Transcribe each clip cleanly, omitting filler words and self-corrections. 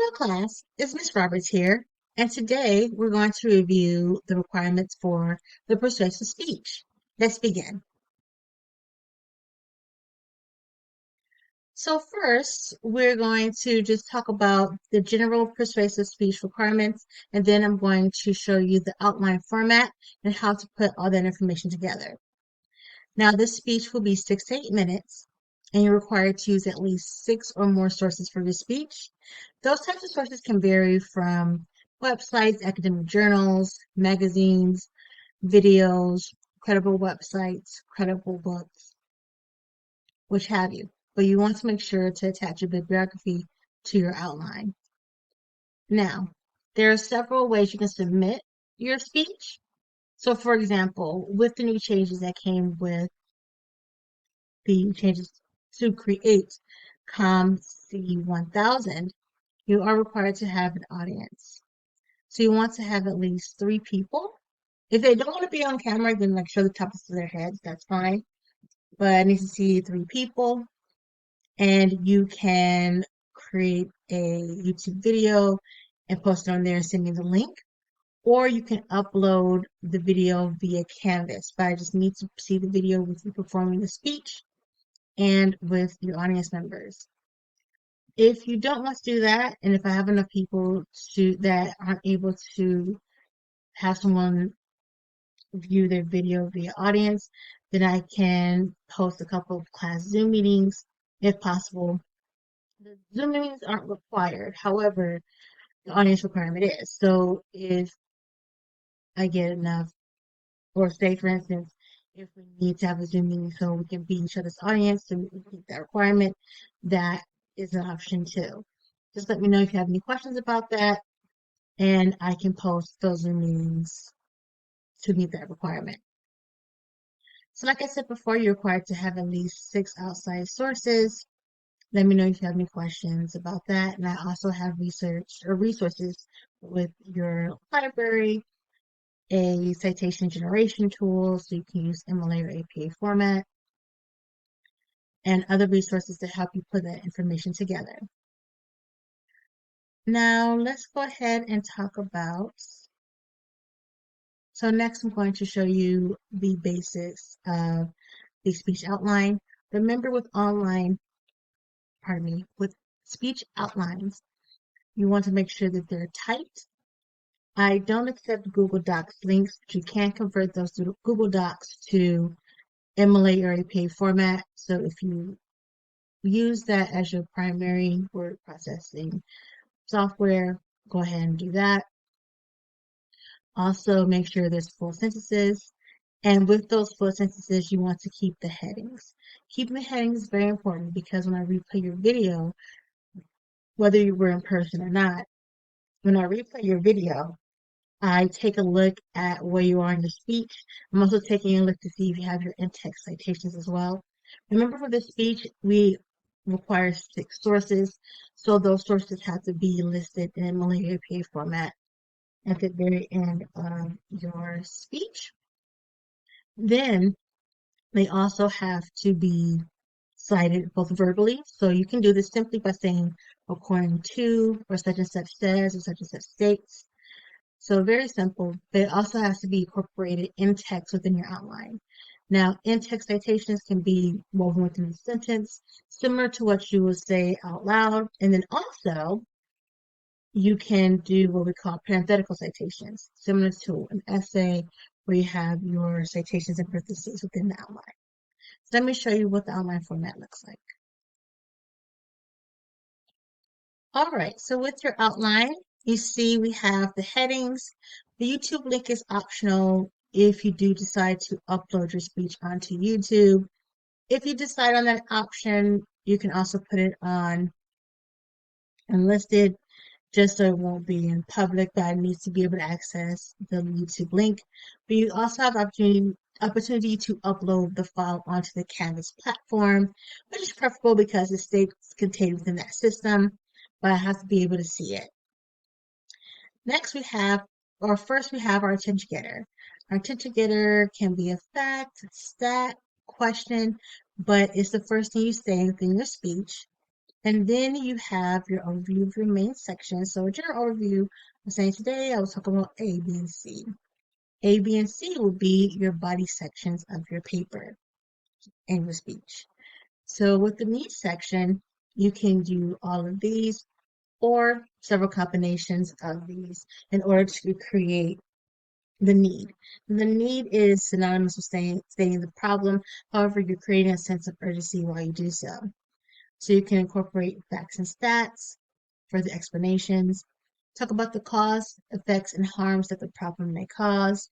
Hello class, it's Miss Roberts here, and today we're going to review the requirements for the persuasive speech. Let's begin. So first, we're going to just talk about the general persuasive speech requirements, and then I'm going to show you the outline format and how to put all that information together. Now, this speech will be 6 to 8 minutes, and you're required to use at least 6 or more sources for your speech. Those types of sources can vary from websites, academic journals, magazines, videos, credible websites, credible books, which have you. But you want to make sure to attach a bibliography to your outline. Now, there are several ways you can submit your speech. So, for example, with the new changes that came with the changes to create COMM C1000, you are required to have an audience. So you want to have at least 3 people. If they don't want to be on camera, then like show the tops of their heads, that's fine. But I need to see 3 people, and you can create a YouTube video and post it on there and send me the link. Or you can upload the video via Canvas, but I just need to see the video with you performing the speech and with your audience members. If you don't want to do that, and if I have enough people that aren't able to have someone view their video via audience, then I can post a couple of class Zoom meetings if possible. The Zoom meetings aren't required. However, the audience requirement is. So if I get enough, or say for instance, if we need to have a Zoom meeting so we can be each other's audience to meet that requirement, that is an option too. Just let me know if you have any questions about that, and I can post those Zoom meetings to meet that requirement. So like I said before, you're required to have at least 6 outside sources. Let me know if you have any questions about that. And I also have research or resources with your library, a citation generation tool so you can use MLA or APA format, and other resources to help you put that information together. Now let's go ahead and talk about, so next I'm going to show you the basics of the speech outline. Remember with with speech outlines, you want to make sure that they're typed. I don't accept Google Docs links, but you can convert those to Google Docs to MLA or APA format. So if you use that as your primary word processing software, go ahead and do that. Also, make sure there's full sentences. And with those full sentences, you want to keep the headings. Keeping the headings is very important because when I replay your video, whether you were in person or not, when I replay your video, I take a look at where you are in your speech. I'm also taking a look to see if you have your in-text citations as well. Remember, for this speech, we require 6 sources, so those sources have to be listed in Malay APA format at the very end of your speech. Then they also have to be cited both verbally. So you can do this simply by saying according to, or such and such says, or such and such states. So very simple, but it also has to be incorporated in text within your outline. Now, in-text citations can be woven within the sentence, similar to what you would say out loud. And then also, you can do what we call parenthetical citations, similar to an essay where you have your citations and parentheses within the outline. So let me show you what the outline format looks like. All right, so with your outline, you see we have the headings. The YouTube link is optional if you do decide to upload your speech onto YouTube. If you decide on that option, you can also put it on unlisted just so it won't be in public, but it needs to be able to access the YouTube link. But you also have opportunity to upload the file onto the Canvas platform, which is preferable because it stays contained within that system, but I have to be able to see it. Next first we have our attention getter. Our attention getter can be a fact, stat, question, but it's the first thing you say within your speech. And then you have your overview of your main section. So a general overview, I'm saying today I was talking about A, B, and C. A, B, and C will be your body sections of your paper and your speech. So with the need section, you can do all of these or several combinations of these in order to create the need. The need is synonymous with stating the problem. However, you're creating a sense of urgency while you do so. So you can incorporate facts and stats for the explanations, talk about the cause, effects, and harms that the problem may cause,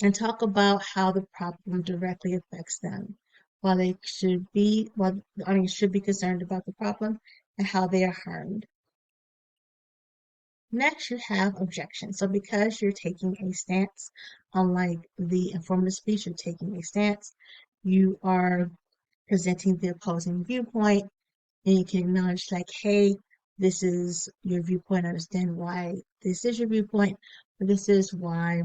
and talk about how the problem directly affects them. While while the audience should be concerned about the problem and how they are harmed. Next, you have objections. So because you're taking a stance, unlike the informative speech, you're taking a stance, you are presenting the opposing viewpoint, and you can acknowledge like, hey, this is your viewpoint. I understand why this is your viewpoint, but this is why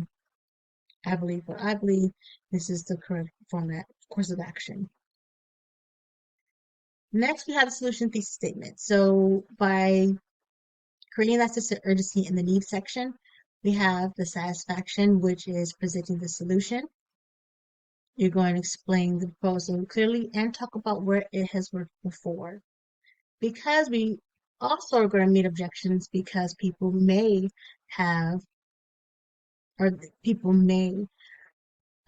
I believe what I believe. This is the correct format, course of action. Next, we have the solution thesis statement. So by creating that sense of urgency in the need section, we have the satisfaction, which is presenting the solution. You're going to explain the proposal clearly and talk about where it has worked before. Because we also are going to meet objections because people may have, or people may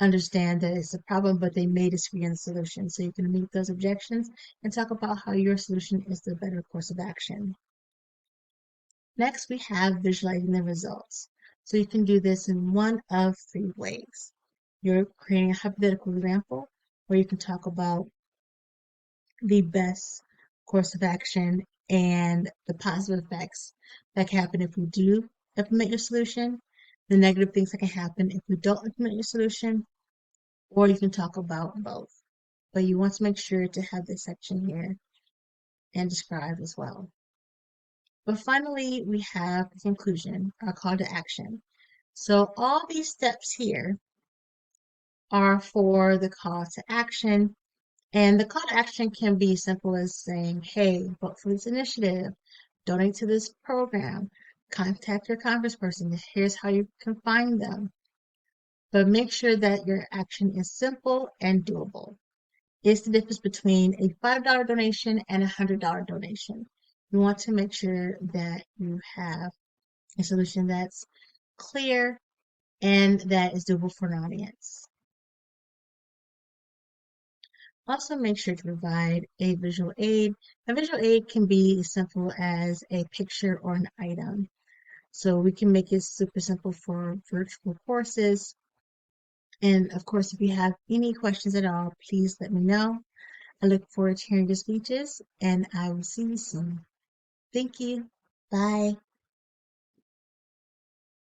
understand that it's a problem, but they may disagree on the solution. So you can meet those objections and talk about how your solution is the better course of action. Next, we have visualizing the results. So you can do this in one of three ways. You're creating a hypothetical example where you can talk about the best course of action and the positive effects that can happen if we do implement your solution, the negative things that can happen if we don't implement your solution, or you can talk about both. But you want to make sure to have this section here and describe as well. But finally, we have the conclusion, our call to action. So all these steps here are for the call to action. And the call to action can be as simple as saying, hey, vote for this initiative, donate to this program, contact your congressperson. Here's how you can find them. But make sure that your action is simple and doable. It's the difference between a $5 donation and a $100 donation. You want to make sure that you have a solution that's clear and that is doable for an audience. Also, make sure to provide a visual aid. A visual aid can be as simple as a picture or an item. So we can make it super simple for virtual courses. And of course, if you have any questions at all, please let me know. I look forward to hearing your speeches, and I will see you soon. Thank you. Bye.